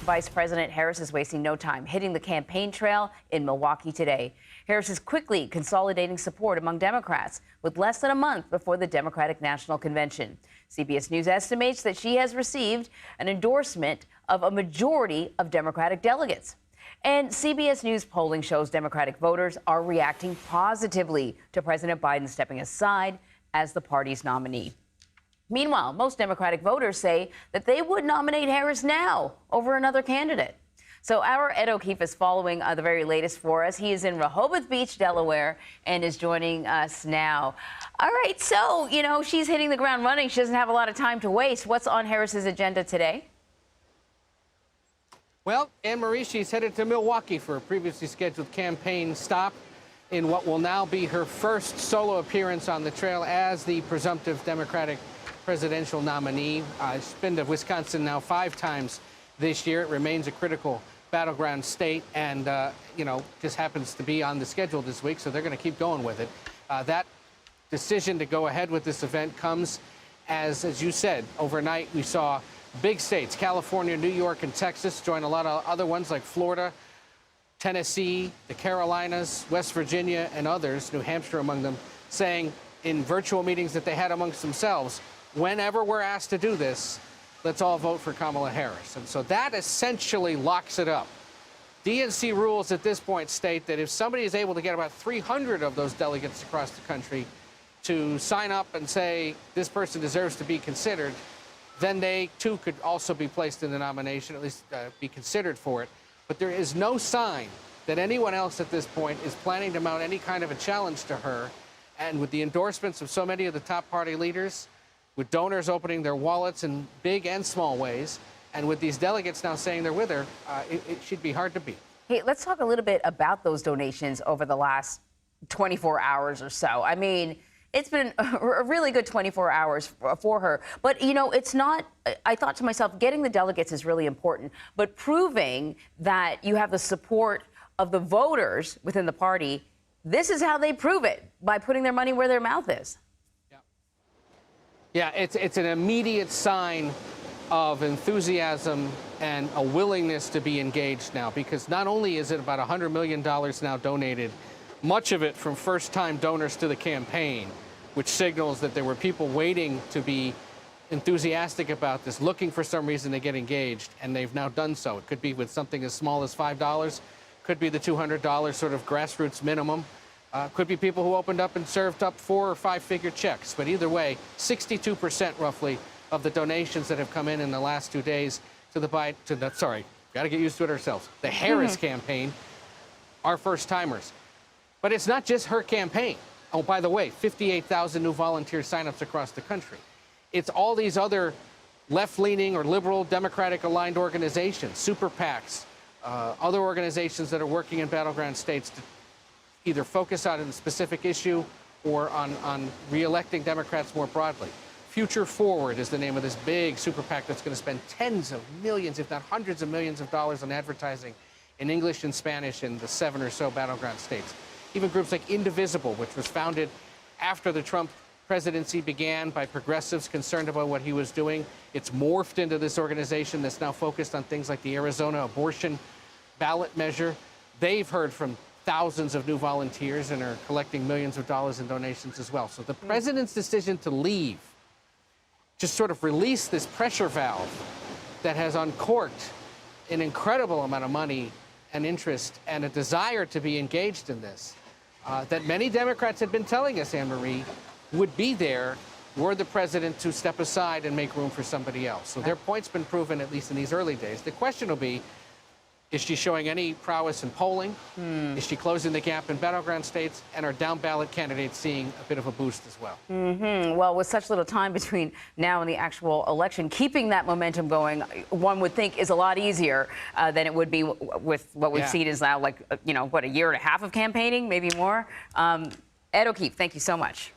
Vice President Harris is wasting no time hitting the campaign trail in Milwaukee today. Harris is quickly consolidating support among Democrats with less than a month before the Democratic National Convention. CBS News estimates that she has received an endorsement of a majority of Democratic delegates. And CBS News polling shows Democratic voters are reacting positively to President Biden stepping aside as the party's nominee. Meanwhile, most Democratic voters say that they would nominate Harris now over another candidate. So our Ed O'Keefe is following the very latest for us. He is in Rehoboth Beach, Delaware, and is joining us now. All right, so, she's hitting the ground running. She doesn't have a lot of time to waste. What's on Harris's agenda today? Well, Anne-Marie, she's headed to Milwaukee for a previously scheduled campaign stop in what will now be her first solo appearance on the trail as the presumptive Democratic presidential nominee. She's been to Wisconsin now 5 times this year. It remains a critical battleground state and, just happens to be on the schedule this week, so they're going to keep going with it. That decision to go ahead with this event comes as you said, overnight we saw big states, California, New York, and Texas join a lot of other ones like Florida, Tennessee, the Carolinas, West Virginia, and others, New Hampshire among them, saying in virtual meetings that they had amongst themselves, whenever we're asked to do this, let's all vote for Kamala Harris. And so that essentially locks it up. DNC rules at this point state that if somebody is able to get about 300 of those delegates across the country to sign up and say this person deserves to be considered, then they, too, could also be placed in the nomination, at least be considered for it. But there is no sign that anyone else at this point is planning to mount any kind of a challenge to her. And with the endorsements of so many of the top party leaders, with donors opening their wallets in big and small ways, and with these delegates now saying they're with her, it should be hard to beat. Hey, let's talk a little bit about those donations over the last 24 hours or so. I mean, it's been a really good 24 hours for her. But, it's not, I thought to myself, getting the delegates is really important, but proving that you have the support of the voters within the party, this is how they prove it, by putting their money where their mouth is. Yeah, it's an immediate sign of enthusiasm and a willingness to be engaged now, because not only is it about $100 million now donated, much of it from first-time donors to the campaign, which signals that there were people waiting to be enthusiastic about this, looking for some reason to get engaged, and they've now done so. It could be with something as small as $5, could be the $200 sort of grassroots minimum. Could be people who opened up and served up 4- or 5-figure checks. But either way, 62% roughly of the donations that have come in the last 2 days to the got to get used to it ourselves, the Harris campaign, are first-timers. But it's not just her campaign. Oh, by the way, 58,000 new volunteer signups across the country. It's all these other left-leaning or liberal Democratic-aligned organizations, super PACs, other organizations that are working in battleground states to either focus on a specific issue or on re-electing Democrats more broadly. Future Forward is the name of this big super PAC that's going to spend tens of millions, if not hundreds of millions of dollars on advertising in English and Spanish in the 7 or so battleground states. Even groups like Indivisible, which was founded after the Trump presidency began by progressives concerned about what he was doing. It's morphed into this organization that's now focused on things like the Arizona abortion ballot measure. They've heard from thousands of new volunteers and are collecting millions of dollars in donations as well. So the president's decision to leave just sort of released this pressure valve that has uncorked an incredible amount of money and interest and a desire to be engaged in this that many Democrats had been telling us, Anne-Marie, would be there were the president to step aside and make room for somebody else. So their point's been proven, at least in these early days. The question will be, is she showing any prowess in polling? Is she closing the gap in battleground states? And are down-ballot candidates seeing a bit of a boost as well? Well, with such little time between now and the actual election, keeping that momentum going, one would think is a lot easier than it would be with what we've seen is now, like, a year and a half of campaigning, maybe more. Ed O'Keefe, thank you so much.